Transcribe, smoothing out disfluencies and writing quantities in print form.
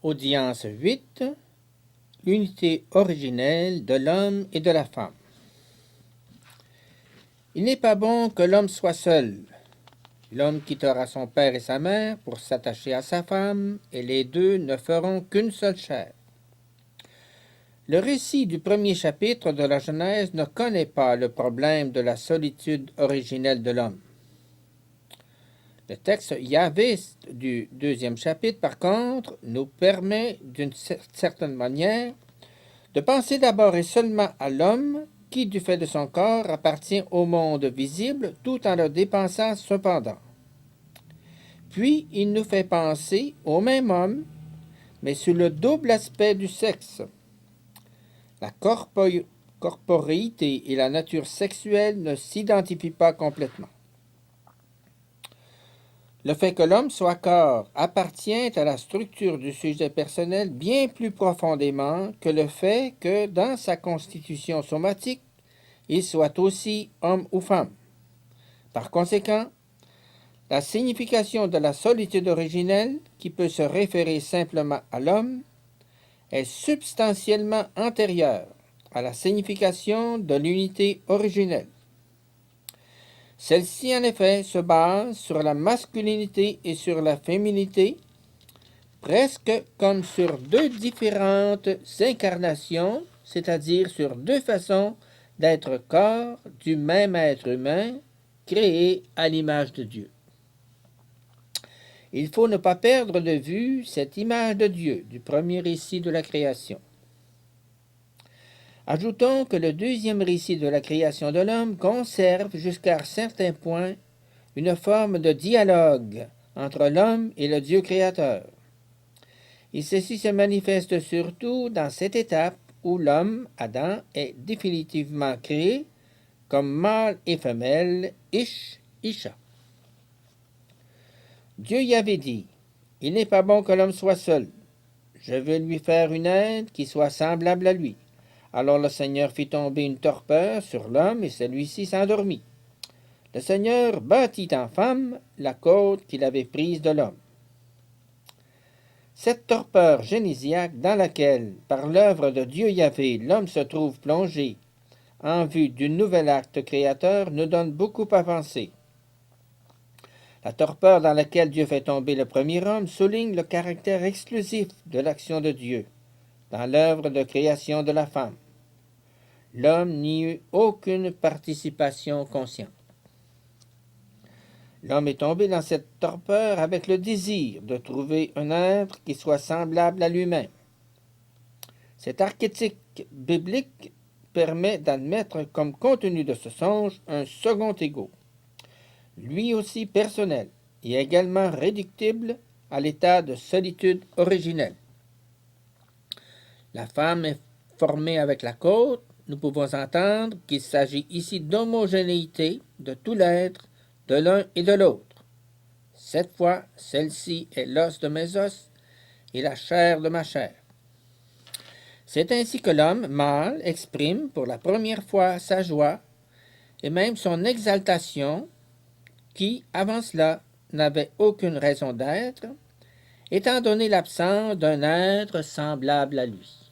Audience 8. L'unité originelle de l'homme et de la femme. Il n'est pas bon que l'homme soit seul. L'homme quittera son père et sa mère pour s'attacher à sa femme, et les deux ne feront qu'une seule chair. Le récit du premier chapitre de la Genèse ne connaît pas le problème de la solitude originelle de l'homme. Le texte yahviste du deuxième chapitre, par contre, nous permet d'une certaine manière de penser d'abord et seulement à l'homme qui, du fait de son corps, appartient au monde visible tout en le dépensant cependant. Puis, il nous fait penser au même homme, mais sous le double aspect du sexe. La corporéité et la nature sexuelle ne s'identifient pas complètement. Le fait que l'homme soit corps appartient à la structure du sujet personnel bien plus profondément que le fait que, dans sa constitution somatique, il soit aussi homme ou femme. Par conséquent, la signification de la solitude originelle, qui peut se référer simplement à l'homme, est substantiellement antérieure à la signification de l'unité originelle. Celle-ci, en effet, se base sur la masculinité et sur la féminité, presque comme sur deux différentes incarnations, c'est-à-dire sur deux façons d'être corps du même être humain, créé à l'image de Dieu. Il faut ne pas perdre de vue cette image de Dieu du premier récit de la création. Ajoutons que le deuxième récit de la création de l'homme conserve jusqu'à un certain point une forme de dialogue entre l'homme et le Dieu créateur. Et ceci se manifeste surtout dans cette étape où l'homme, Adam, est définitivement créé comme mâle et femelle, Ish, Isha. Dieu y avait dit, « Il n'est pas bon que l'homme soit seul. Je veux lui faire une aide qui soit semblable à lui. » Alors le Seigneur fit tomber une torpeur sur l'homme et celui-ci s'endormit. Le Seigneur battit en femme la côte qu'il avait prise de l'homme. Cette torpeur génésiaque dans laquelle, par l'œuvre de Dieu Yahvé, l'homme se trouve plongé en vue du nouvel acte créateur nous donne beaucoup à penser. La torpeur dans laquelle Dieu fait tomber le premier homme souligne le caractère exclusif de l'action de Dieu dans l'œuvre de création de la femme. L'homme n'y eut aucune participation consciente. L'homme est tombé dans cette torpeur avec le désir de trouver un être qui soit semblable à lui-même. Cet archétype biblique permet d'admettre comme contenu de ce songe un second ego, lui aussi personnel et également réductible à l'état de solitude originelle. La femme est formée avec la côte. Nous pouvons entendre qu'il s'agit ici d'homogénéité de tout l'être, de l'un et de l'autre. Cette fois, celle-ci est l'os de mes os et la chair de ma chair. C'est ainsi que l'homme mâle exprime pour la première fois sa joie et même son exaltation qui, avant cela, n'avait aucune raison d'être, étant donné l'absence d'un être semblable à lui.